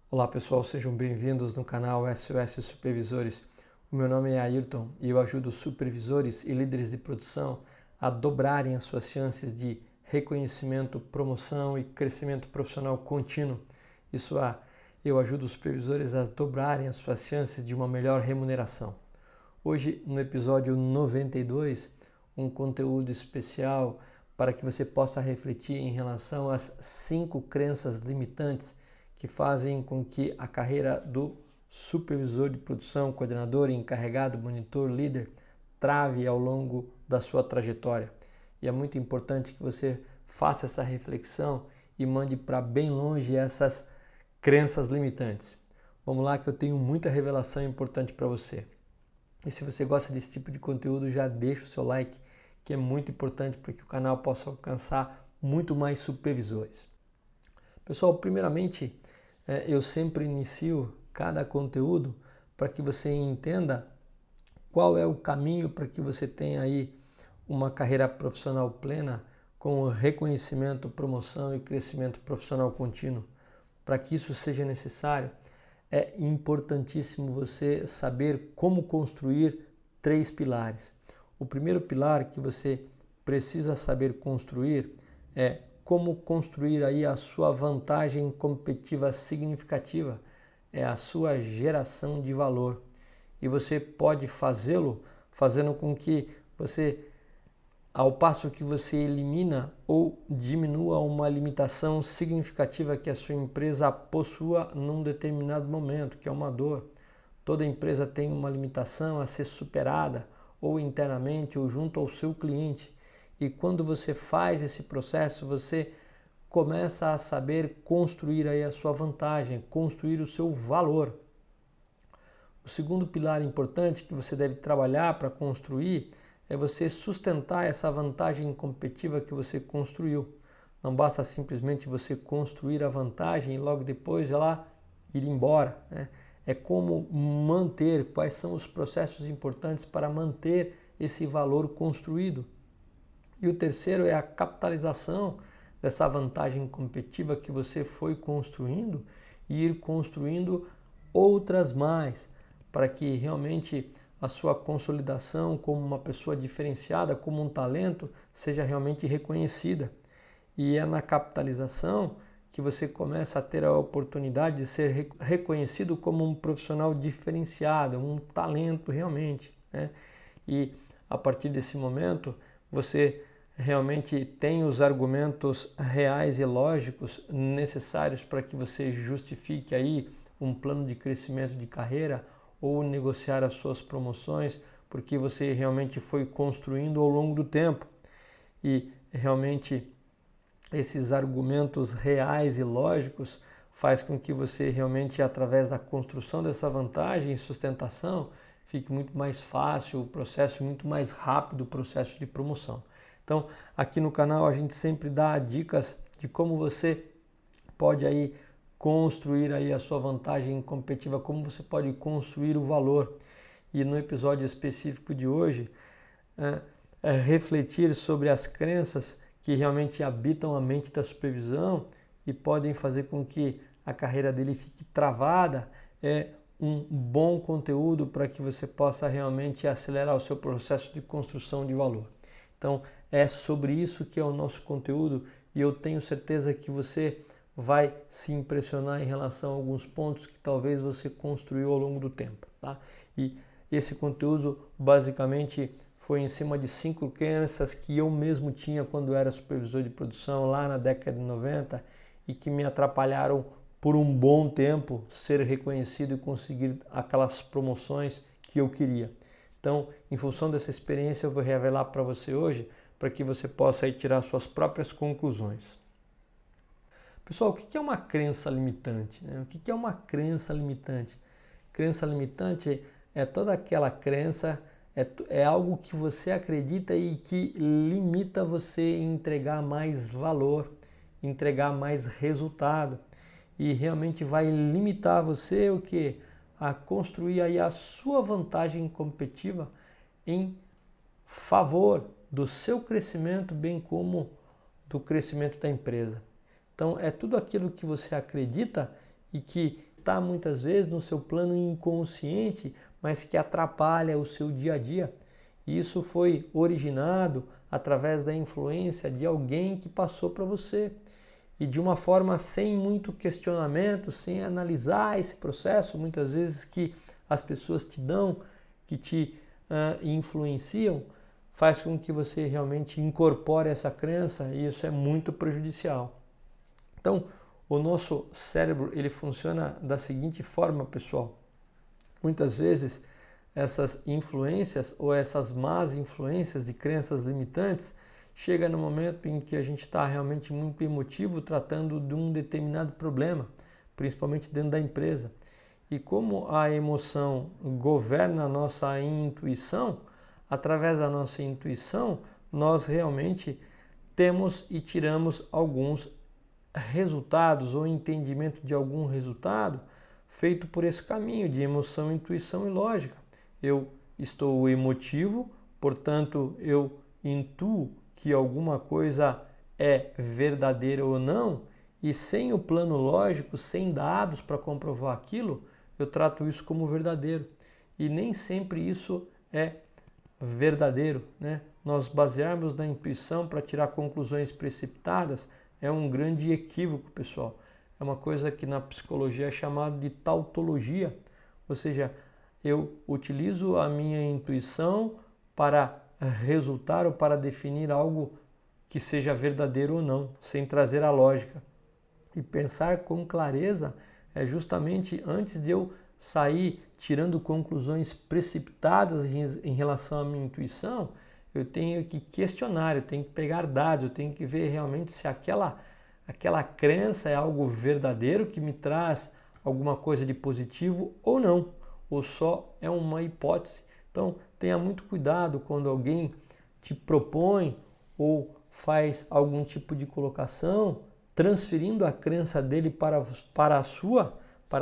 Olá pessoal, sejam bem-vindos no canal SOS Supervisores. O meu nome é Ayrton e eu ajudo supervisores e líderes de produção a dobrarem as suas chances de reconhecimento, promoção e crescimento profissional contínuo. Eu ajudo os supervisores a dobrarem as suas chances de uma melhor remuneração. Hoje, no episódio 92, um conteúdo especial para que você possa refletir em relação às 5 crenças limitantes que fazem com que a carreira do supervisor de produção, coordenador, encarregado, monitor, líder, trave ao longo da sua trajetória. E é muito importante que você faça essa reflexão e mande para bem longe essas crenças limitantes. Vamos lá que eu tenho muita revelação importante para você. E se você gosta desse tipo de conteúdo, já deixa o seu like, que é muito importante para que o canal possa alcançar muito mais supervisores. Pessoal, primeiramente, eu sempre inicio cada conteúdo para que você entenda qual é o caminho para que você tenha aí uma carreira profissional plena com reconhecimento, promoção e crescimento profissional contínuo. Para que isso seja necessário, é importantíssimo você saber como construir 3 pilares. O primeiro pilar que você precisa saber construir é como construir aí a sua vantagem competitiva significativa, é a sua geração de valor. E você pode fazê-lo fazendo com que você, ao passo que você elimina ou diminua uma limitação significativa que a sua empresa possua num determinado momento, que é uma dor. Toda empresa tem uma limitação a ser superada, ou internamente ou junto ao seu cliente. E quando você faz esse processo, você começa a saber construir aí a sua vantagem, construir o seu valor. O segundo pilar importante que você deve trabalhar para construir é você sustentar essa vantagem competitiva que você construiu. Não basta simplesmente você construir a vantagem e logo depois ela ir embora, né? É como manter, quais são os processos importantes para manter esse valor construído. E o terceiro é a capitalização dessa vantagem competitiva que você foi construindo e ir construindo outras mais, para que realmente a sua consolidação como uma pessoa diferenciada, como um talento, seja realmente reconhecida. E é na capitalização que você começa a ter a oportunidade de ser reconhecido como um profissional diferenciado, um talento realmente, né? E a partir desse momento, você realmente tem os argumentos reais e lógicos necessários para que você justifique aí um plano de crescimento de carreira ou negociar as suas promoções, porque você realmente foi construindo ao longo do tempo. E realmente esses argumentos reais e lógicos faz com que você realmente, através da construção dessa vantagem e sustentação, fique muito mais fácil o processo, muito mais rápido o processo de promoção. Então, aqui no canal a gente sempre dá dicas de como você pode aí construir aí a sua vantagem competitiva, como você pode construir o valor. E no episódio específico de hoje, refletir sobre as crenças que realmente habitam a mente da supervisão e podem fazer com que a carreira dele fique travada, é um bom conteúdo para que você possa realmente acelerar o seu processo de construção de valor. Então, é sobre isso que é o nosso conteúdo e eu tenho certeza que você vai se impressionar em relação a alguns pontos que talvez você construiu ao longo do tempo, tá? E esse conteúdo basicamente foi em cima de 5 crenças que eu mesmo tinha quando era supervisor de produção lá na década de 90 e que me atrapalharam por um bom tempo ser reconhecido e conseguir aquelas promoções que eu queria. Então, em função dessa experiência, eu vou revelar para você hoje para que você possa aí tirar suas próprias conclusões. Pessoal, o que é uma crença limitante, né? O que é uma crença limitante? Crença limitante é toda aquela crença, é algo que você acredita e que limita você em entregar mais valor, entregar mais resultado e realmente vai limitar você o que? A construir aí a sua vantagem competitiva em favor do seu crescimento, bem como do crescimento da empresa. Então, é tudo aquilo que você acredita e que está muitas vezes no seu plano inconsciente, mas que atrapalha o seu dia a dia. E isso foi originado através da influência de alguém que passou para você. E de uma forma sem muito questionamento, sem analisar esse processo, muitas vezes que as pessoas te dão, que te influenciam, faz com que você realmente incorpore essa crença e isso é muito prejudicial. Então, o nosso cérebro ele funciona da seguinte forma, pessoal. Muitas vezes essas influências ou essas más influências de crenças limitantes chega no momento em que a gente está realmente muito emotivo tratando de um determinado problema, principalmente dentro da empresa. E como a emoção governa a nossa intuição, através da nossa intuição, nós realmente temos e tiramos alguns resultados ou entendimento de algum resultado feito por esse caminho de emoção, intuição e lógica. Eu estou emotivo, portanto, eu intuo que alguma coisa é verdadeira ou não, e sem o plano lógico, sem dados para comprovar aquilo, eu trato isso como verdadeiro. E nem sempre isso é verdadeiro, né? Nós basearmos na intuição para tirar conclusões precipitadas é um grande equívoco, pessoal. É uma coisa que na psicologia é chamada de tautologia, ou seja, eu utilizo a minha intuição para resultar ou para definir algo que seja verdadeiro ou não, sem trazer a lógica. E pensar com clareza é justamente antes de eu sair tirando conclusões precipitadas em relação à minha intuição, eu tenho que questionar, eu tenho que pegar dados, eu tenho que ver realmente se aquela crença é algo verdadeiro que me traz alguma coisa de positivo ou não, ou só é uma hipótese. Então, tenha muito cuidado quando alguém te propõe ou faz algum tipo de colocação, transferindo a crença dele para a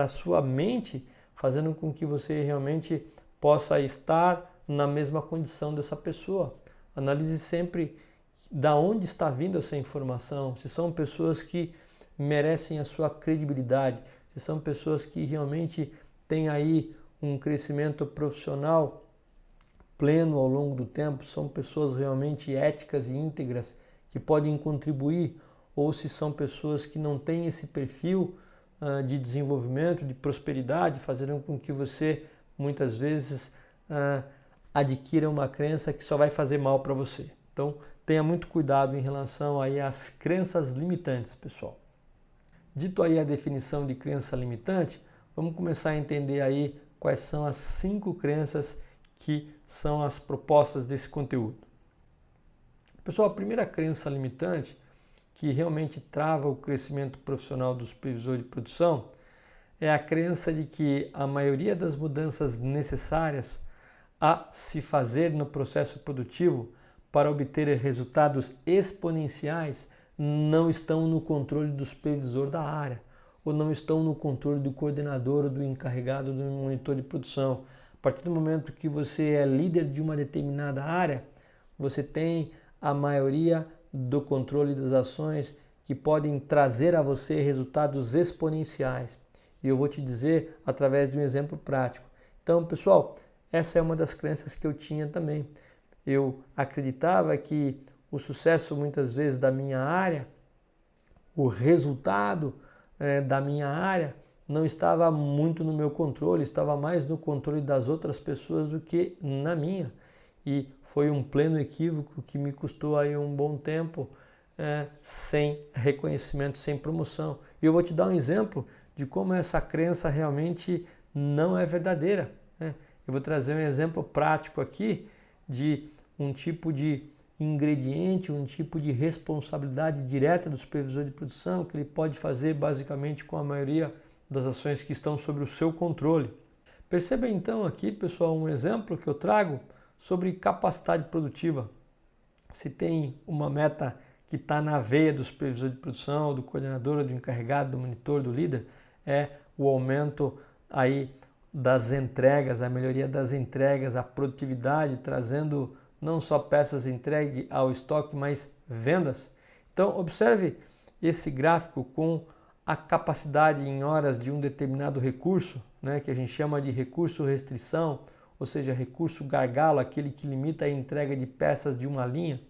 sua mente, fazendo com que você realmente possa estar na mesma condição dessa pessoa. Analise sempre da onde está vindo essa informação, se são pessoas que merecem a sua credibilidade, se são pessoas que realmente têm aí um crescimento profissional pleno ao longo do tempo, são pessoas realmente éticas e íntegras que podem contribuir, ou se são pessoas que não têm esse perfil de desenvolvimento, de prosperidade, fazendo com que você muitas vezes adquira uma crença que só vai fazer mal para você. Então, tenha muito cuidado em relação aí às crenças limitantes, pessoal. Dito aí a definição de crença limitante, vamos começar a entender aí quais são as 5 crenças que são as propostas desse conteúdo. Pessoal, a primeira crença limitante que realmente trava o crescimento profissional do supervisor de produção é a crença de que a maioria das mudanças necessárias a se fazer no processo produtivo para obter resultados exponenciais não estão no controle do supervisor da área ou não estão no controle do coordenador ou do encarregado do monitor de produção. A partir do momento que você é líder de uma determinada área, você tem a maioria do controle das ações que podem trazer a você resultados exponenciais. E eu vou te dizer através de um exemplo prático. Então, pessoal, essa é uma das crenças que eu tinha também. Eu acreditava que o sucesso muitas vezes da minha área, o resultado da minha área não estava muito no meu controle, estava mais no controle das outras pessoas do que na minha. E foi um pleno equívoco que me custou aí um bom tempo sem reconhecimento, sem promoção. E eu vou te dar um exemplo de como essa crença realmente não é verdadeira. Eu vou trazer um exemplo prático aqui de um tipo de ingrediente, um tipo de responsabilidade direta do supervisor de produção que ele pode fazer basicamente com a maioria das ações que estão sob o seu controle. Perceba então aqui, pessoal, um exemplo que eu trago sobre capacidade produtiva. Se tem uma meta que está na veia do supervisor de produção, do coordenador, do encarregado, do monitor, do líder, é o aumento aí das entregas, a melhoria das entregas, a produtividade, trazendo não só peças entregues ao estoque, mas vendas. Então, observe esse gráfico com a capacidade em horas de um determinado recurso, né, que a gente chama de recurso restrição, ou seja, recurso gargalo, aquele que limita a entrega de peças de uma linha.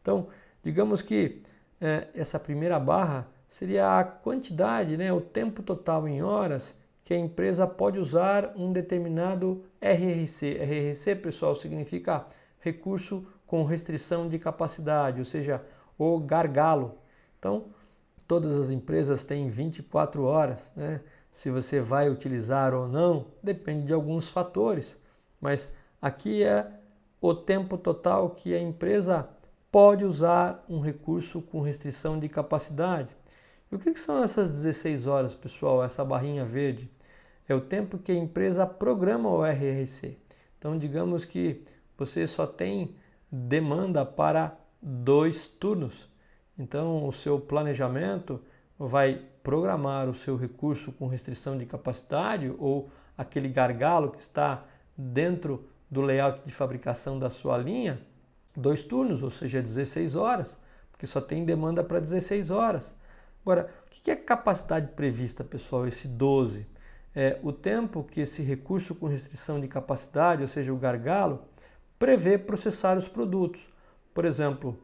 Então, digamos que essa primeira barra seria a quantidade, né, o tempo total em horas que a empresa pode usar um determinado RRC. RRC, pessoal, significa recurso com restrição de capacidade, ou seja, o gargalo. Então, todas as empresas têm 24 horas, né? Se você vai utilizar ou não, depende de alguns fatores, mas aqui é o tempo total que a empresa pode usar um recurso com restrição de capacidade. E o que são essas 16 horas, pessoal? Essa barrinha verde é o tempo que a empresa programa o RRC. Então, digamos que você só tem demanda para 2 turnos. Então, o seu planejamento vai programar o seu recurso com restrição de capacidade ou aquele gargalo que está dentro do layout de fabricação da sua linha, 2 turnos, ou seja, 16 horas, porque só tem demanda para 16 horas. Agora, o que é capacidade prevista, pessoal? Esse 12 é o tempo que esse recurso com restrição de capacidade, ou seja, o gargalo, prevê processar os produtos. Por exemplo,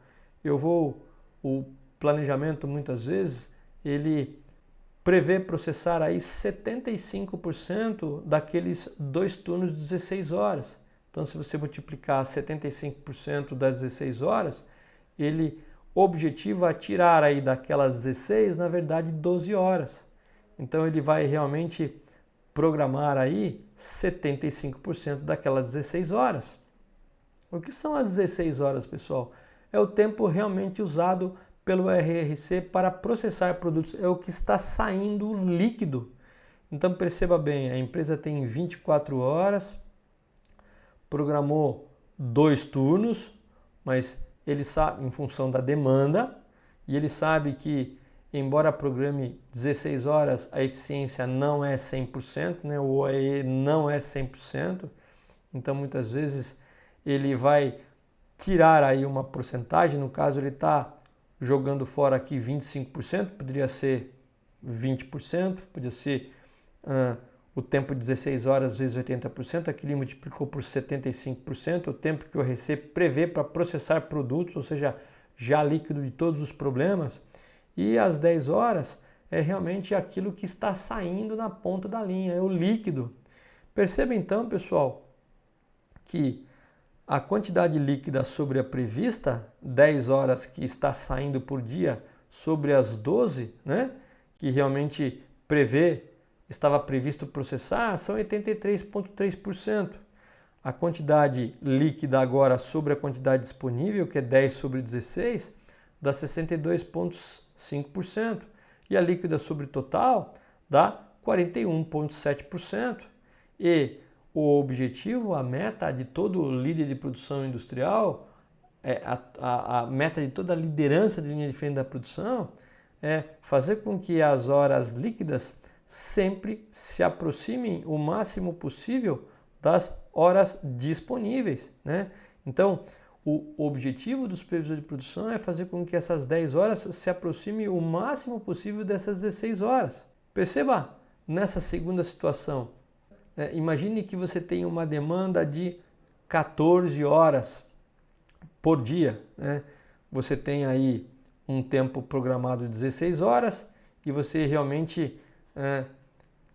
o planejamento muitas vezes ele prevê processar aí 75% daqueles 2 turnos de 16 horas. Então, se você multiplicar 75% das 16 horas, ele objetiva tirar aí daquelas 16, na verdade, 12 horas. Então, ele vai realmente programar aí 75% daquelas 16 horas. O que são as 16 horas, pessoal? É o tempo realmente usado pelo RRC para processar produtos, é o que está saindo líquido. Então perceba bem, a empresa tem 24 horas, programou 2 turnos, mas ele sabe, em função da demanda, e ele sabe que, embora programe 16 horas, a eficiência não é 100%, né? O OEE não é 100%, então muitas vezes ele vai tirar aí uma porcentagem, no caso ele está jogando fora aqui 25%, poderia ser 20%, poderia ser o tempo de 16 horas vezes 80%, aqui ele multiplicou por 75%, o tempo que o RC prevê para processar produtos, ou seja, já líquido de todos os problemas, e as 10 horas é realmente aquilo que está saindo na ponta da linha, é o líquido. Perceba então, pessoal, que a quantidade líquida sobre a prevista, 10 horas que está saindo por dia, sobre as 12, né, que realmente estava previsto processar, são 83,3%. A quantidade líquida agora sobre a quantidade disponível, que é 10 sobre 16, dá 62,5%. E a líquida sobre total dá 41,7%. E o objetivo, a meta de todo líder de produção industrial, a meta de toda a liderança de linha de frente da produção é fazer com que as horas líquidas sempre se aproximem o máximo possível das horas disponíveis, né? Então, o objetivo do supervisor de produção é fazer com que essas 10 horas se aproximem o máximo possível dessas 16 horas. Perceba nessa segunda situação. Imagine que você tem uma demanda de 14 horas por dia, né? Você tem aí um tempo programado de 16 horas e você realmente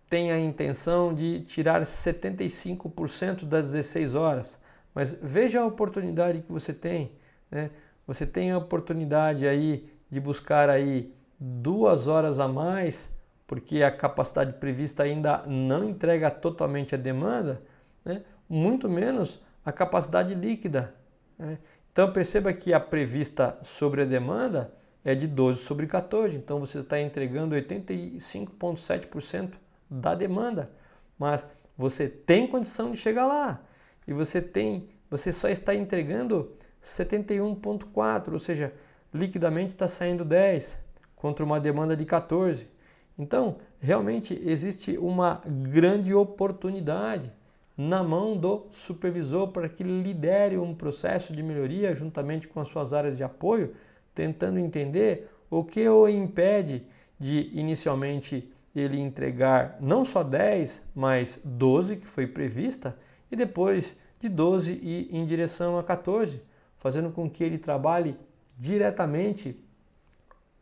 tem a intenção de tirar 75% das 16 horas. Mas veja a oportunidade que você tem, né? Você tem a oportunidade aí de buscar aí 2 horas a mais, porque a capacidade prevista ainda não entrega totalmente a demanda, né? Muito menos a capacidade líquida, né? Então perceba que a prevista sobre a demanda é de 12 sobre 14, então você está entregando 85,7% da demanda, mas você tem condição de chegar lá e você só está entregando 71,4%, ou seja, liquidamente está saindo 10 contra uma demanda de 14. Então, realmente existe uma grande oportunidade na mão do supervisor para que ele lidere um processo de melhoria juntamente com as suas áreas de apoio, tentando entender o que o impede de inicialmente ele entregar não só 10, mas 12 que foi prevista, e depois de 12 e em direção a 14, fazendo com que ele trabalhe diretamente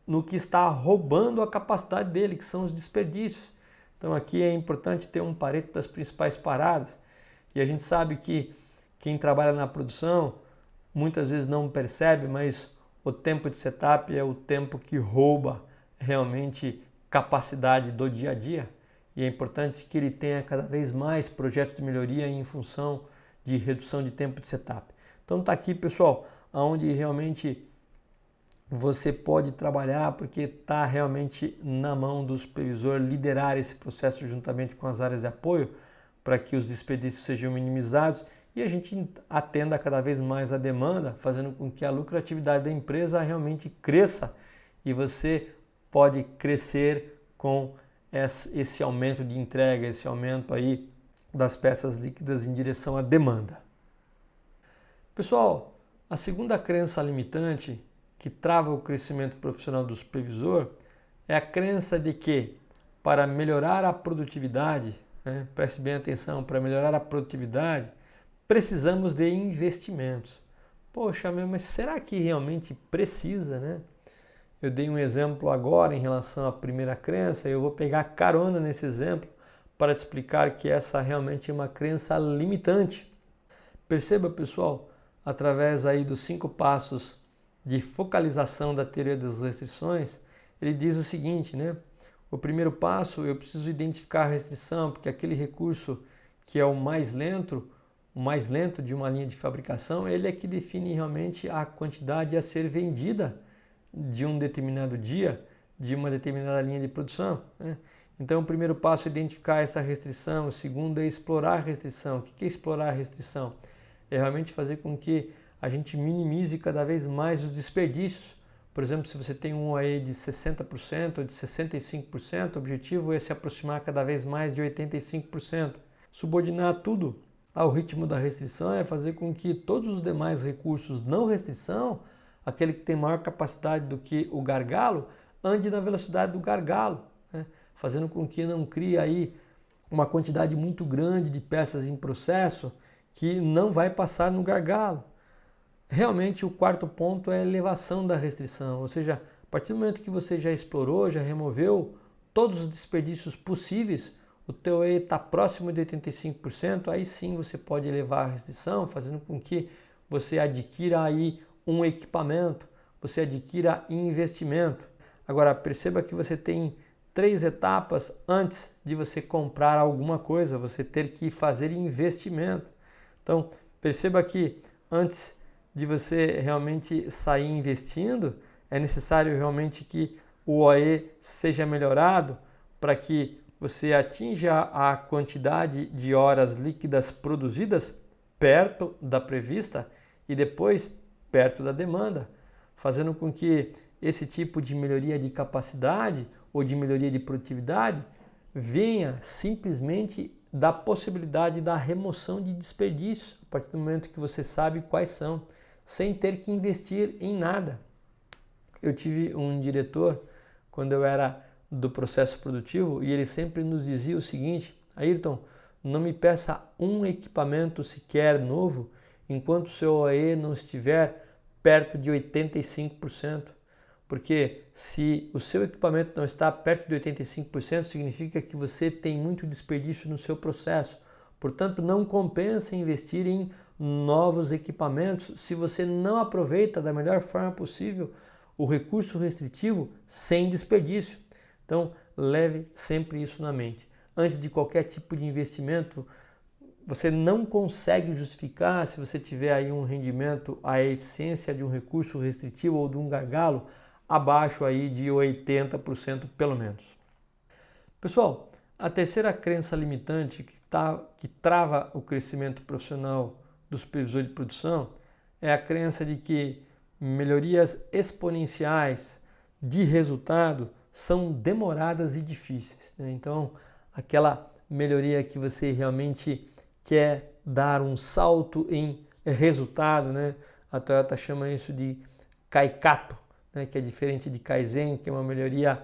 no que está roubando a capacidade dele, que são os desperdícios. Então aqui é importante ter um pareto das principais paradas, e a gente sabe que quem trabalha na produção muitas vezes não percebe, mas o tempo de setup é o tempo que rouba realmente capacidade do dia a dia, e é importante que ele tenha cada vez mais projetos de melhoria em função de redução de tempo de setup. Então tá aqui, pessoal, onde realmente você pode trabalhar, porque está realmente na mão do supervisor liderar esse processo juntamente com as áreas de apoio para que os desperdícios sejam minimizados e a gente atenda cada vez mais a demanda, fazendo com que a lucratividade da empresa realmente cresça, e você pode crescer com esse aumento de entrega, esse aumento aí das peças líquidas em direção à demanda. Pessoal, a segunda crença limitante que trava o crescimento profissional do supervisor é a crença de que para melhorar a produtividade, preste bem atenção, para melhorar a produtividade precisamos de investimentos. Poxa, mas será que realmente precisa, né? Eu dei um exemplo agora em relação à primeira crença, e eu vou pegar carona nesse exemplo para te explicar que essa realmente é uma crença limitante. Perceba, pessoal, através aí dos 5 passos de focalização da teoria das restrições, ele diz o seguinte, né? O primeiro passo, eu preciso identificar a restrição, porque aquele recurso que é o mais lento de uma linha de fabricação, ele é que define realmente a quantidade a ser vendida de um determinado dia, de uma determinada linha de produção, né? Então, o primeiro passo é identificar essa restrição, o segundo é explorar a restrição. O que é explorar a restrição? É realmente fazer com que a gente minimize cada vez mais os desperdícios. Por exemplo, se você tem um OE de 60% ou de 65%, o objetivo é se aproximar cada vez mais de 85%. Subordinar tudo ao ritmo da restrição é fazer com que todos os demais recursos não restrição, aquele que tem maior capacidade do que o gargalo, ande na velocidade do gargalo, né? Fazendo com que não crie aí uma quantidade muito grande de peças em processo que não vai passar no gargalo. Realmente o quarto ponto é a elevação da restrição, ou seja, a partir do momento que você já explorou, já removeu todos os desperdícios possíveis, o teu E está próximo de 85%, aí sim você pode elevar a restrição, fazendo com que você adquira aí um equipamento, você adquira investimento. Agora perceba que você tem 3 etapas antes de você comprar alguma coisa, você ter que fazer investimento. Então perceba que antes de você realmente sair investindo, é necessário realmente que o OE seja melhorado para que você atinja a quantidade de horas líquidas produzidas perto da prevista e depois perto da demanda, fazendo com que esse tipo de melhoria de capacidade ou de melhoria de produtividade venha simplesmente da possibilidade da remoção de desperdícios, a partir do momento que você sabe quais são, sem ter que investir em nada. Eu tive um diretor quando eu era do processo produtivo e ele sempre nos dizia o seguinte: Ayrton, não me peça um equipamento sequer novo enquanto o seu OE não estiver perto de 85%. Porque se o seu equipamento não está perto de 85%, significa que você tem muito desperdício no seu processo. Portanto, não compensa investir em novos equipamentos se você não aproveita da melhor forma possível o recurso restritivo sem desperdício. Então, leve sempre isso na mente. Antes de qualquer tipo de investimento, você não consegue justificar se você tiver aí um rendimento, a eficiência de um recurso restritivo ou de um gargalo abaixo aí de 80% pelo menos. Pessoal, a terceira crença limitante que trava o crescimento profissional do supervisor de produção é a crença de que melhorias exponenciais de resultado são demoradas e difíceis, né? Então, aquela melhoria que você realmente quer dar um salto em resultado, né? A Toyota chama isso de Kaikato, né? Que é diferente de Kaizen, que é uma melhoria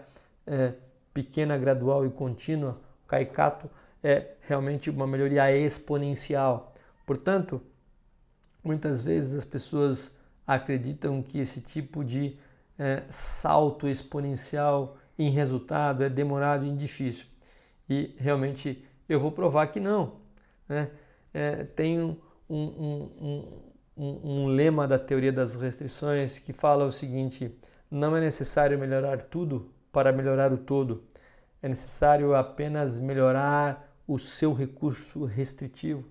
pequena, gradual e contínua. O Kaikhato é realmente uma melhoria exponencial. Portanto, muitas vezes as pessoas acreditam que esse tipo de salto exponencial em resultado é demorado e difícil. E realmente eu vou provar que não, né? Tem um lema da teoria das restrições que fala o seguinte: não é necessário melhorar tudo para melhorar o todo. É necessário apenas melhorar o seu recurso restritivo.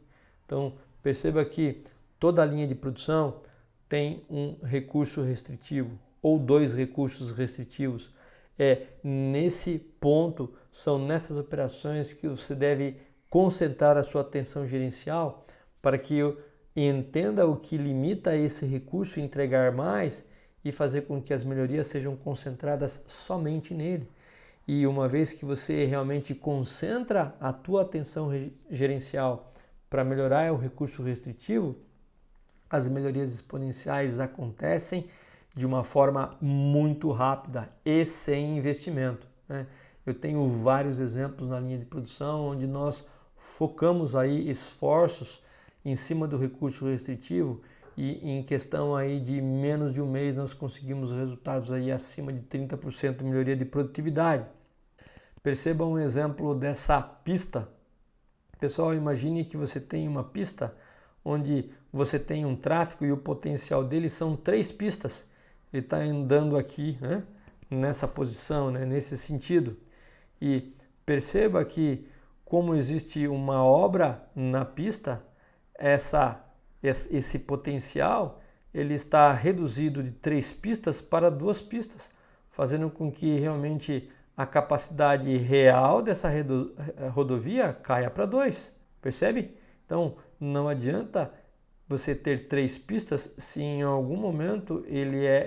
Então, perceba que toda linha de produção tem um recurso restritivo ou dois recursos restritivos. Nesse ponto, são nessas operações que você deve concentrar a sua atenção gerencial para que entenda o que limita esse recurso, entregar mais e fazer com que as melhorias sejam concentradas somente nele. E uma vez que você realmente concentra a tua atenção gerencial para melhorar o recurso restritivo, as melhorias exponenciais acontecem de uma forma muito rápida e sem investimento, né? Eu tenho vários exemplos na linha de produção onde nós focamos aí esforços em cima do recurso restritivo e em questão aí de menos de um mês nós conseguimos resultados aí acima de 30% de melhoria de produtividade. Perceba um exemplo dessa pista. Pessoal, imagine que você tem uma pista onde você tem um tráfego e o potencial dele são 3 pistas. Ele está andando aqui, né, nessa posição, né, nesse sentido. E perceba que como existe uma obra na pista, esse potencial ele está reduzido de 3 pistas para 2 pistas, fazendo com que realmente a capacidade real dessa rodovia caia para 2, percebe? Então não adianta você ter 3 pistas se em algum momento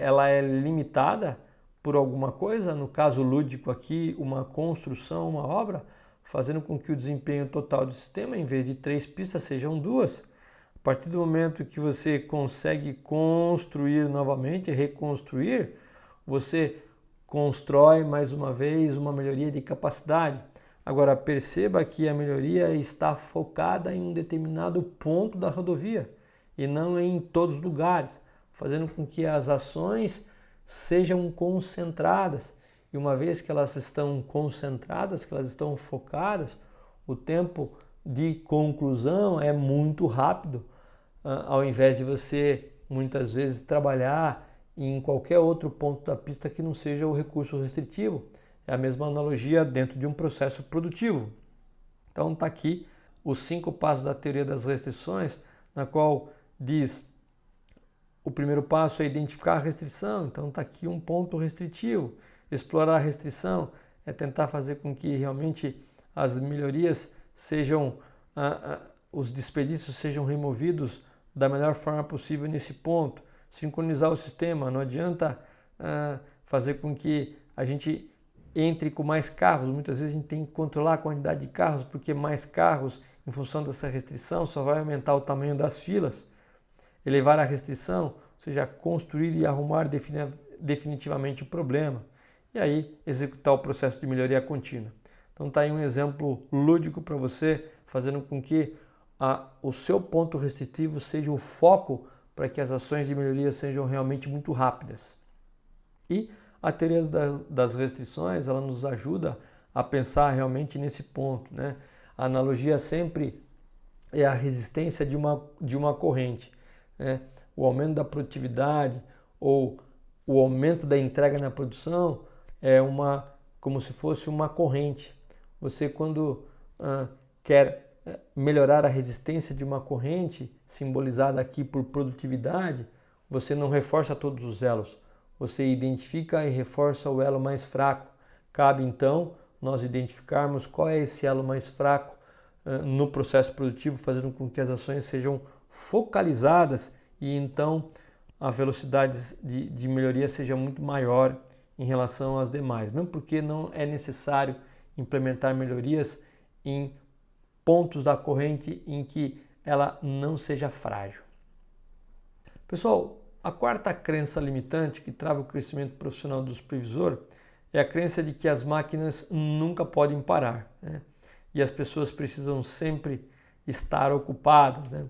ela é limitada por alguma coisa, no caso lúdico aqui, uma construção, uma obra, fazendo com que o desempenho total do sistema, em vez de 3 pistas, sejam 2. A partir do momento que você consegue construir novamente, reconstruir, você constrói mais uma vez uma melhoria de capacidade. Agora perceba que a melhoria está focada em um determinado ponto da rodovia e não em todos os lugares, fazendo com que as ações sejam concentradas. E uma vez que elas estão concentradas, que elas estão focadas, o tempo de conclusão é muito rápido, ao invés de você muitas vezes trabalhar em qualquer outro ponto da pista que não seja o recurso restritivo. É a mesma analogia dentro de um processo produtivo. Então está aqui os 5 passos da teoria das restrições, na qual diz: o primeiro passo é identificar a restrição. Então está aqui um ponto restritivo. Explorar a restrição é tentar fazer com que realmente as melhorias sejam, os desperdícios sejam removidos da melhor forma possível nesse ponto. Sincronizar o sistema, não adianta fazer com que a gente entre com mais carros. Muitas vezes a gente tem que controlar a quantidade de carros, porque mais carros, em função dessa restrição, só vai aumentar o tamanho das filas. Elevar a restrição, ou seja, construir e arrumar definitivamente o problema. E aí executar o processo de melhoria contínua. Então está aí um exemplo lúdico para você, fazendo com que o seu ponto restritivo seja o foco para que as ações de melhoria sejam realmente muito rápidas. E a teoria das restrições, ela nos ajuda a pensar realmente nesse ponto, né? A analogia sempre é a resistência de uma corrente, né? O aumento da produtividade ou o aumento da entrega na produção é como se fosse uma corrente. Você, quando quer melhorar a resistência de uma corrente, simbolizada aqui por produtividade, você não reforça todos os elos, você identifica e reforça o elo mais fraco. Cabe então nós identificarmos qual é esse elo mais fraco no processo produtivo, fazendo com que as ações sejam focalizadas e então a velocidade de melhoria seja muito maior em relação às demais, mesmo porque não é necessário implementar melhorias em pontos da corrente em que ela não seja frágil. Pessoal, a quarta crença limitante que trava o crescimento profissional do supervisor é a crença de que as máquinas nunca podem parar, né? E as pessoas precisam sempre estar ocupadas, né?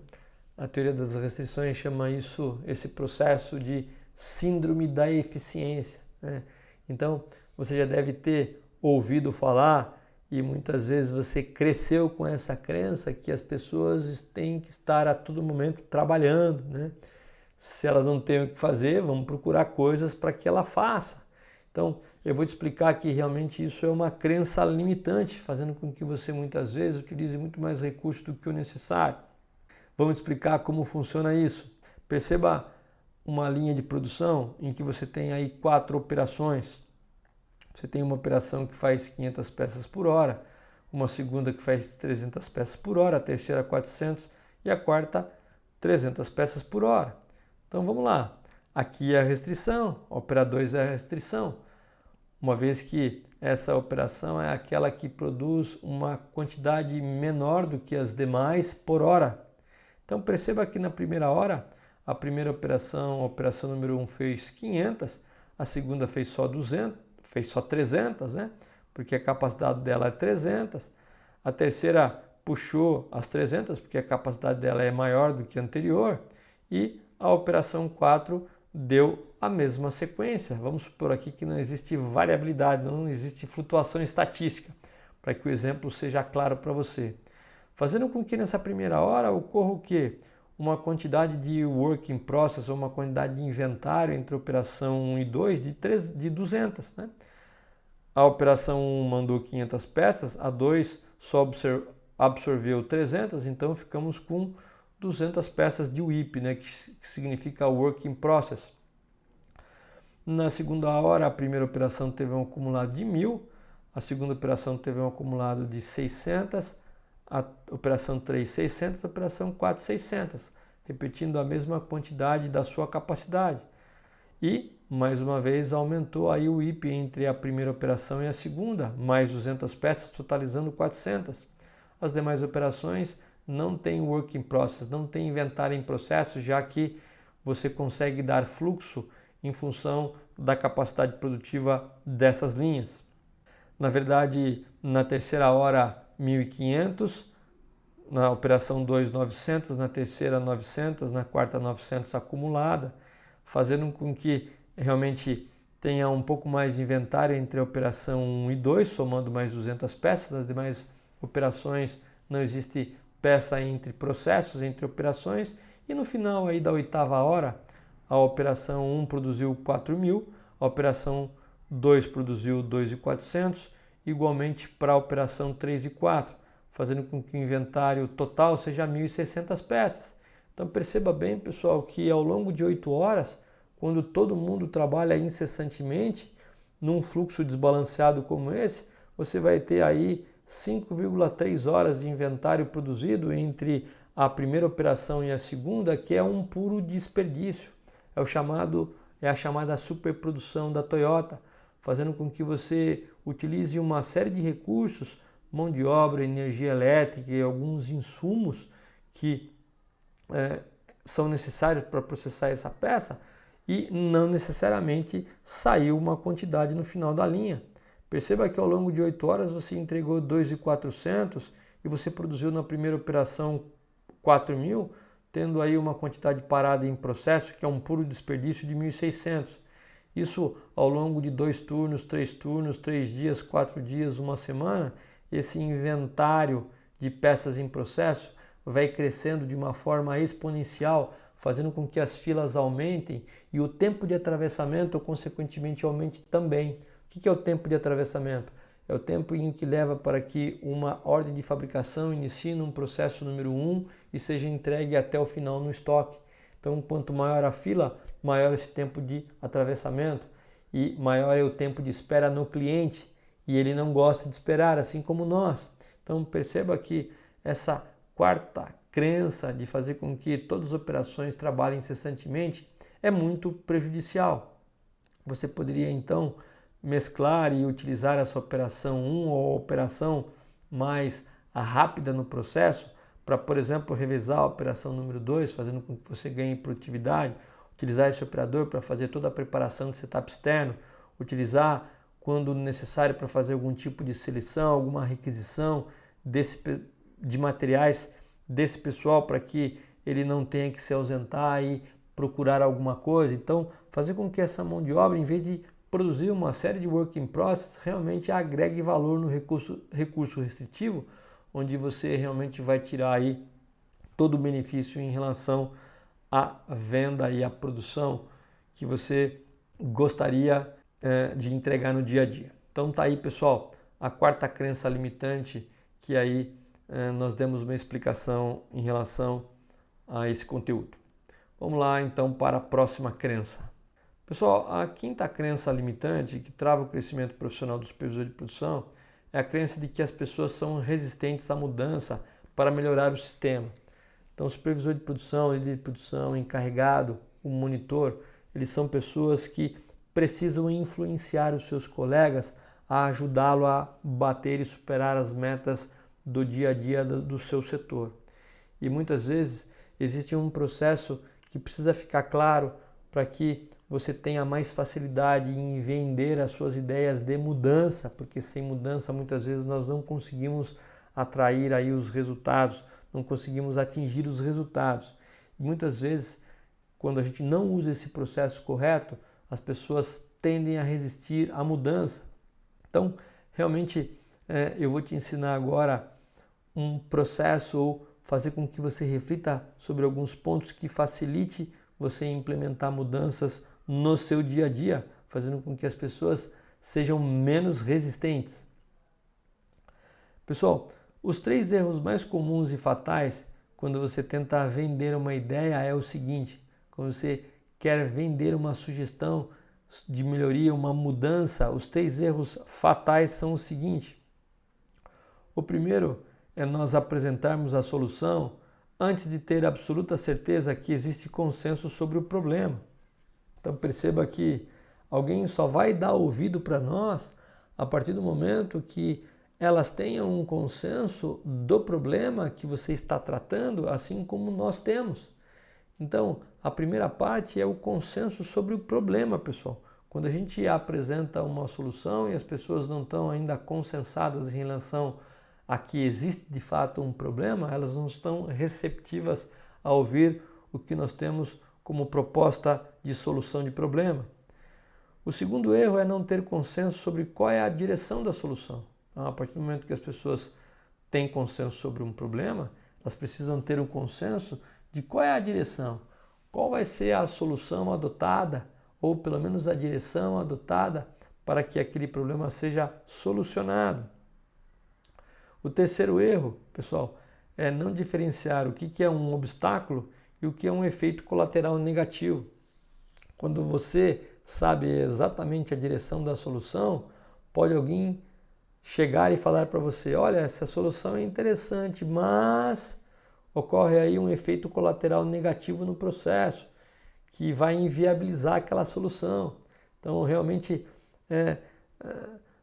A teoria das restrições chama esse processo de síndrome da eficiência, né? Então, você já deve ter ouvido falar e muitas vezes você cresceu com essa crença que as pessoas têm que estar a todo momento trabalhando, né? Se elas não têm o que fazer, vamos procurar coisas para que ela faça. Então, eu vou te explicar que realmente isso é uma crença limitante, fazendo com que você muitas vezes utilize muito mais recursos do que o necessário. Vamos explicar como funciona isso. Perceba uma linha de produção em que você tem aí 4 operações. Você tem uma operação que faz 500 peças por hora, uma segunda que faz 300 peças por hora, a terceira 400 e a quarta 300 peças por hora. Então vamos lá. Aqui é a restrição, a opera 2 é a restrição, uma vez que essa operação é aquela que produz uma quantidade menor do que as demais por hora. Então perceba que na primeira hora, a primeira operação, a operação número 1 fez 500, a segunda fez só 200, fez só 300, né? Porque a capacidade dela é 300. A terceira puxou as 300, porque a capacidade dela é maior do que a anterior. E a operação 4 deu a mesma sequência. Vamos supor aqui que não existe variabilidade, não existe flutuação estatística, para que o exemplo seja claro para você. Fazendo com que nessa primeira hora ocorra o quê? Uma quantidade de work in process, ou uma quantidade de inventário entre a operação 1 e 2 de 200. Né? A operação 1 mandou 500 peças, a 2 só absorveu 300, então ficamos com 200 peças de WIP, né? que significa work in process. Na segunda hora, a primeira operação teve um acumulado de 1.000, a segunda operação teve um acumulado de 600, a operação 3, 600, a operação 4, 600, repetindo a mesma quantidade da sua capacidade. E, mais uma vez, aumentou aí o IP entre a primeira operação e a segunda, mais 200 peças, totalizando 400. As demais operações não têm work in process, não tem inventário em processo, já que você consegue dar fluxo em função da capacidade produtiva dessas linhas. Na verdade, na terceira hora, 1.500, na operação 2, 900, na terceira 900, na quarta 900 acumulada, fazendo com que realmente tenha um pouco mais de inventário entre a operação 1 e 2, somando mais 200 peças. Nas demais operações não existe peça entre processos, entre operações, e no final aí da oitava hora, a operação 1 produziu 4.000, a operação 2 produziu 2.400, igualmente para a operação 3 e 4, fazendo com que o inventário total seja 1.600 peças. Então perceba bem, pessoal, que ao longo de 8 horas, quando todo mundo trabalha incessantemente, num fluxo desbalanceado como esse, você vai ter aí 5,3 horas de inventário produzido entre a primeira operação e a segunda, que é um puro desperdício. É a chamada superprodução da Toyota, fazendo com que você utilize uma série de recursos, mão de obra, energia elétrica e alguns insumos que são necessários para processar essa peça e não necessariamente saiu uma quantidade no final da linha. Perceba que ao longo de 8 horas você entregou 2.400 e você produziu na primeira operação 4.000, tendo aí uma quantidade parada em processo, que é um puro desperdício de 1.600. Isso ao longo de 2 turnos, 3 dias, 4 dias, uma semana, esse inventário de peças em processo vai crescendo de uma forma exponencial, fazendo com que as filas aumentem e o tempo de atravessamento, consequentemente, aumente também. O que é o tempo de atravessamento? É o tempo em que leva para que uma ordem de fabricação inicie num processo número 1 e seja entregue até o final no estoque. Então, quanto maior a fila, maior esse tempo de atravessamento e maior é o tempo de espera no cliente. E ele não gosta de esperar, assim como nós. Então, perceba que essa quarta crença de fazer com que todas as operações trabalhem incessantemente é muito prejudicial. Você poderia, então, mesclar e utilizar essa operação 1 ou a operação mais rápida no processo para, por exemplo, revezar a operação número 2, fazendo com que você ganhe produtividade, utilizar esse operador para fazer toda a preparação de setup externo, utilizar quando necessário para fazer algum tipo de seleção, alguma requisição de materiais desse pessoal para que ele não tenha que se ausentar e procurar alguma coisa. Então, fazer com que essa mão de obra, em vez de produzir uma série de work in process, realmente agregue valor no recurso restritivo, onde você realmente vai tirar aí todo o benefício em relação à venda e à produção que você gostaria de entregar no dia a dia. Então tá aí, pessoal, a quarta crença limitante que aí nós demos uma explicação em relação a esse conteúdo. Vamos lá então para a próxima crença. Pessoal, a quinta crença limitante que trava o crescimento profissional do supervisor de produção é a crença de que as pessoas são resistentes à mudança para melhorar o sistema. Então, o supervisor de produção, líder de produção, encarregado, o monitor, eles são pessoas que precisam influenciar os seus colegas a ajudá-lo a bater e superar as metas do dia a dia do seu setor. E muitas vezes existe um processo que precisa ficar claro para que você tenha mais facilidade em vender as suas ideias de mudança, porque sem mudança muitas vezes nós não conseguimos atrair aí os resultados, não conseguimos atingir os resultados. E muitas vezes, quando a gente não usa esse processo correto, as pessoas tendem a resistir à mudança. Então, realmente, eu vou te ensinar agora um processo ou fazer com que você reflita sobre alguns pontos que facilite você implementar mudanças no seu dia a dia, fazendo com que as pessoas sejam menos resistentes. Pessoal, os 3 erros mais comuns e fatais quando você tenta vender uma ideia é o seguinte: quando você quer vender uma sugestão de melhoria, uma mudança, os 3 erros fatais são o seguinte. O primeiro é nós apresentarmos a solução antes de ter absoluta certeza que existe consenso sobre o problema. Então perceba que alguém só vai dar ouvido para nós a partir do momento que elas tenham um consenso do problema que você está tratando, assim como nós temos. Então, a primeira parte é o consenso sobre o problema, pessoal. Quando a gente apresenta uma solução e as pessoas não estão ainda consensadas em relação a que existe de fato um problema, elas não estão receptivas a ouvir o que nós temos como proposta de solução de problema. O segundo erro é não ter consenso sobre qual é a direção da solução. Então, a partir do momento que as pessoas têm consenso sobre um problema, elas precisam ter um consenso de qual é a direção, qual vai ser a solução adotada, ou pelo menos a direção adotada para que aquele problema seja solucionado. O terceiro erro, pessoal, é não diferenciar o que é um obstáculo e o que é um efeito colateral negativo. Quando você sabe exatamente a direção da solução, pode alguém chegar e falar para você: olha, essa solução é interessante, mas ocorre aí um efeito colateral negativo no processo, que vai inviabilizar aquela solução. Então, realmente,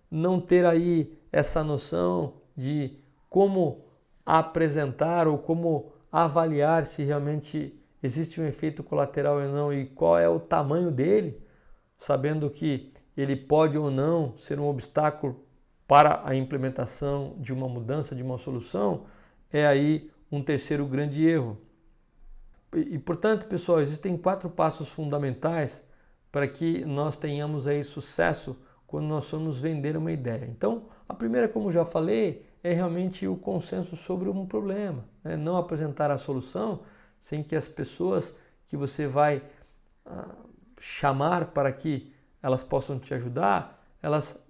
não ter aí essa noção de como apresentar ou como avaliar se realmente existe um efeito colateral ou não e qual é o tamanho dele, sabendo que ele pode ou não ser um obstáculo para a implementação de uma mudança, de uma solução, é aí um terceiro grande erro. E portanto, pessoal, existem 4 passos fundamentais para que nós tenhamos aí sucesso quando nós formos vender uma ideia. Então, a primeira, como já falei, é realmente o consenso sobre um problema, né? Não apresentar a solução sem que as pessoas que você vai chamar para que elas possam te ajudar, elas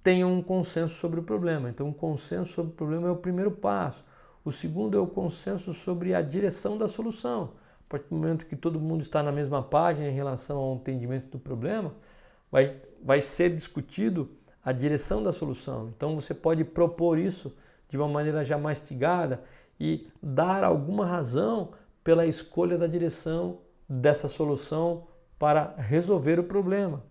tenham um consenso sobre o problema. Então, o consenso sobre o problema é o primeiro passo. O segundo é o consenso sobre a direção da solução. A partir do momento que todo mundo está na mesma página em relação ao entendimento do problema, vai ser discutido a direção da solução. Então você pode propor isso de uma maneira já mastigada e dar alguma razão pela escolha da direção dessa solução para resolver o problema.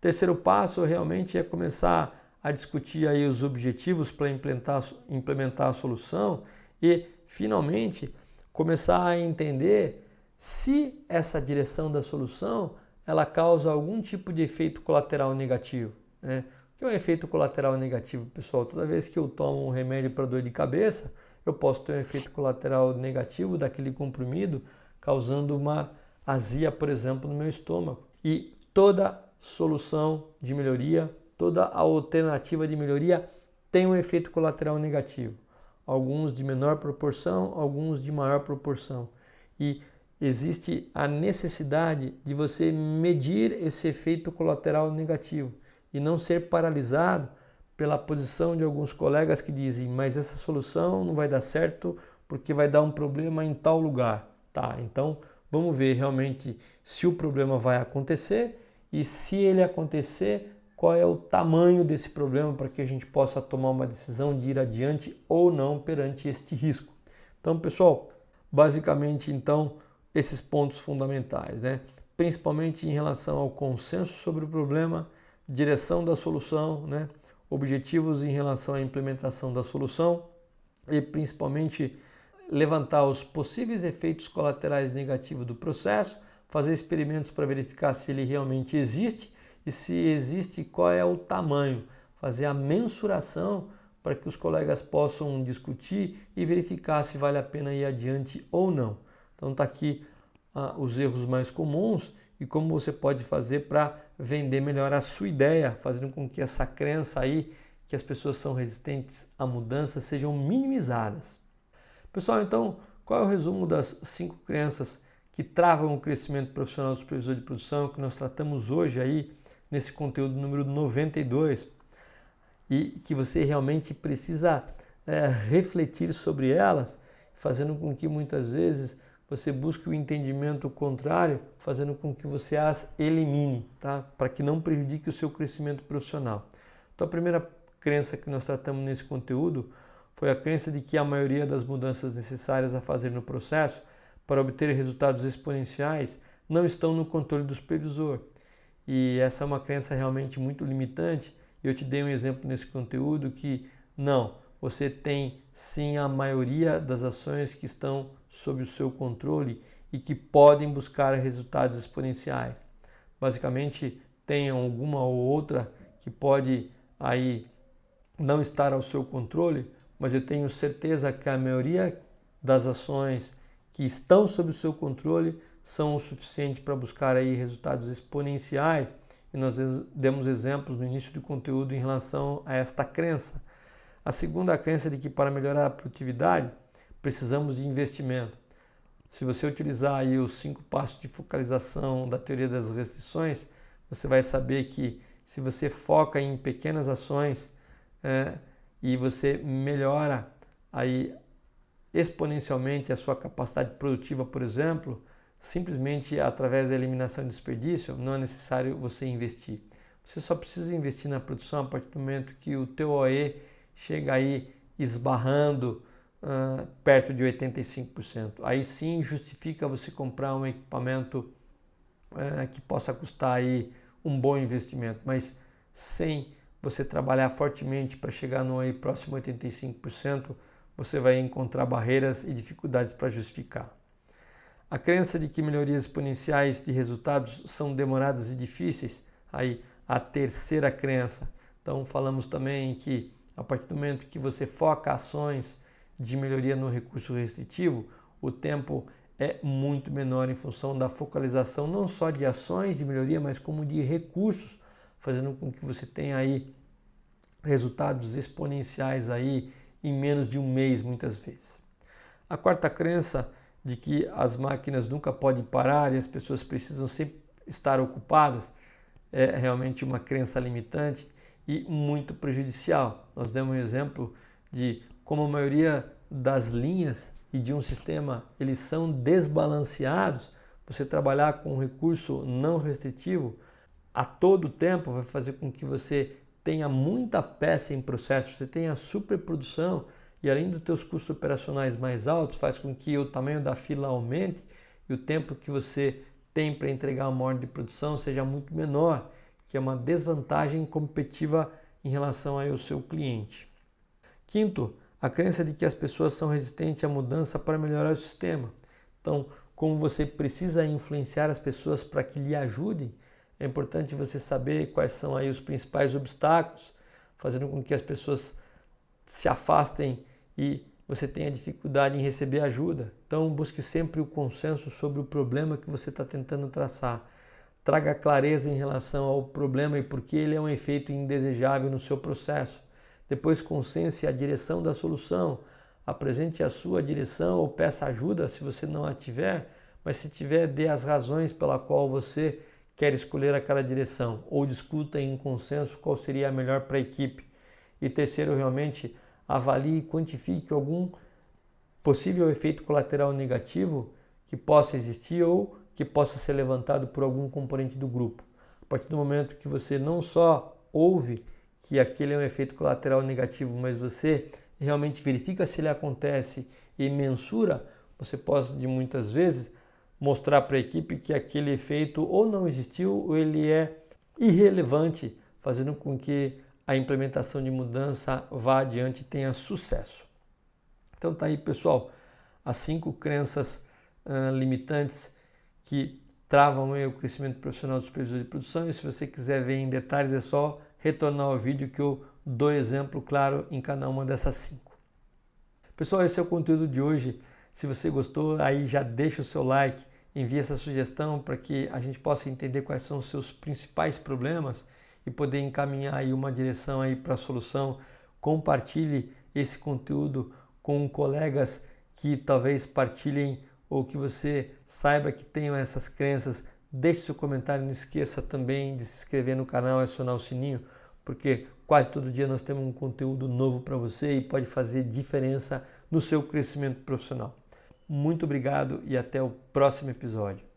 Terceiro passo realmente é começar a discutir aí os objetivos para implementar a solução e, finalmente, começar a entender se essa direção da solução ela causa algum tipo de efeito colateral negativo, né? que é o efeito colateral negativo, pessoal? Toda vez que eu tomo um remédio para dor de cabeça, eu posso ter um efeito colateral negativo daquele comprimido, causando uma azia, por exemplo, no meu estômago. E toda solução de melhoria, toda alternativa de melhoria tem um efeito colateral negativo. Alguns de menor proporção, alguns de maior proporção. E existe a necessidade de você medir esse efeito colateral negativo e não ser paralisado pela posição de alguns colegas que dizem: mas essa solução não vai dar certo porque vai dar um problema em tal lugar. Tá, então vamos ver realmente se o problema vai acontecer e, se ele acontecer, qual é o tamanho desse problema para que a gente possa tomar uma decisão de ir adiante ou não perante este risco. Então, pessoal, basicamente, então, esses pontos fundamentais, né? Principalmente em relação ao consenso sobre o problema, direção da solução, né? Objetivos em relação à implementação da solução e principalmente levantar os possíveis efeitos colaterais negativos do processo, fazer experimentos para verificar se ele realmente existe e, se existe, qual é o tamanho, fazer a mensuração para que os colegas possam discutir e verificar se vale a pena ir adiante ou não. Então está aqui os erros mais comuns e como você pode fazer para vender melhor a sua ideia, fazendo com que essa crença aí, que as pessoas são resistentes à mudança, sejam minimizadas. Pessoal, então, qual é o resumo das 5 crenças que travam o crescimento profissional do supervisor de produção que nós tratamos hoje aí nesse conteúdo número 92 e que você realmente precisa refletir sobre elas, fazendo com que muitas vezes você busque o entendimento contrário, fazendo com que você as elimine, tá? Para que não prejudique o seu crescimento profissional. Então, a primeira crença que nós tratamos nesse conteúdo foi a crença de que a maioria das mudanças necessárias a fazer no processo para obter resultados exponenciais não estão no controle do supervisor. E essa é uma crença realmente muito limitante. Eu te dei um exemplo nesse conteúdo que não, você tem sim a maioria das ações que estão sob o seu controle e que podem buscar resultados exponenciais. Basicamente, tem alguma ou outra que pode aí não estar ao seu controle, mas eu tenho certeza que a maioria das ações que estão sob o seu controle são o suficiente para buscar aí resultados exponenciais. E nós demos exemplos no início do conteúdo em relação a esta crença. A segunda crença de que para melhorar a produtividade precisamos de investimento. Se você utilizar aí os 5 passos de focalização da teoria das restrições, você vai saber que se você foca em pequenas ações e você melhora aí exponencialmente a sua capacidade produtiva, por exemplo, simplesmente através da eliminação de desperdício, não é necessário você investir. Você só precisa investir na produção a partir do momento que o teu OE chega aí esbarrando perto de 85%. Aí sim justifica você comprar um equipamento que possa custar aí um bom investimento, mas sem você trabalhar fortemente para chegar no aí próximo a 85%, você vai encontrar barreiras e dificuldades para justificar. A crença de que melhorias exponenciais de resultados são demoradas e difíceis, aí a terceira crença. Então falamos também que a partir do momento que você foca ações de melhoria no recurso restritivo, o tempo é muito menor em função da focalização não só de ações de melhoria, mas como de recursos, fazendo com que você tenha aí resultados exponenciais aí em menos de um mês muitas vezes. A quarta crença de que as máquinas nunca podem parar e as pessoas precisam sempre estar ocupadas é realmente uma crença limitante e muito prejudicial. Nós demos um exemplo de como a maioria das linhas e de um sistema eles são desbalanceados. Você trabalhar com um recurso não restritivo a todo tempo vai fazer com que você tenha muita peça em processo, você tenha superprodução e além dos teus custos operacionais mais altos, faz com que o tamanho da fila aumente e o tempo que você tem para entregar uma ordem de produção seja muito menor, que é uma desvantagem competitiva em relação ao seu cliente. Quinto, a crença de que as pessoas são resistentes à mudança para melhorar o sistema. Então, como você precisa influenciar as pessoas para que lhe ajudem, É importante você saber quais são aí os principais obstáculos, fazendo com que as pessoas se afastem e você tenha dificuldade em receber ajuda. Então busque sempre o consenso sobre o problema que você está tentando traçar. Traga clareza em relação ao problema e por que ele é um efeito indesejável no seu processo. Depois consense a direção da solução. Apresente a sua direção ou peça ajuda se você não a tiver, mas se tiver, dê as razões pela qual você quer escolher aquela direção ou discuta em consenso qual seria a melhor para a equipe. E terceiro, realmente avalie e quantifique algum possível efeito colateral negativo que possa existir ou que possa ser levantado por algum componente do grupo. A partir do momento que você não só ouve que aquele é um efeito colateral negativo, mas você realmente verifica se ele acontece e mensura, você pode muitas vezes mostrar para a equipe que aquele efeito ou não existiu ou ele é irrelevante, fazendo com que a implementação de mudança vá adiante e tenha sucesso. Então tá aí, pessoal, as 5 crenças limitantes que travam o crescimento profissional do supervisor de produção. E se você quiser ver em detalhes, é só retornar ao vídeo que eu dou exemplo claro em cada uma dessas 5. Pessoal, esse é o conteúdo de hoje. Se você gostou, aí já deixa o seu like, envie essa sugestão para que a gente possa entender quais são os seus principais problemas e poder encaminhar aí uma direção aí para a solução. Compartilhe esse conteúdo com colegas que talvez partilhem ou que você saiba que tenham essas crenças. Deixe seu comentário, não esqueça também de se inscrever no canal e acionar o sininho, porque quase todo dia nós temos um conteúdo novo para você e pode fazer diferença no seu crescimento profissional. Muito obrigado e até o próximo episódio.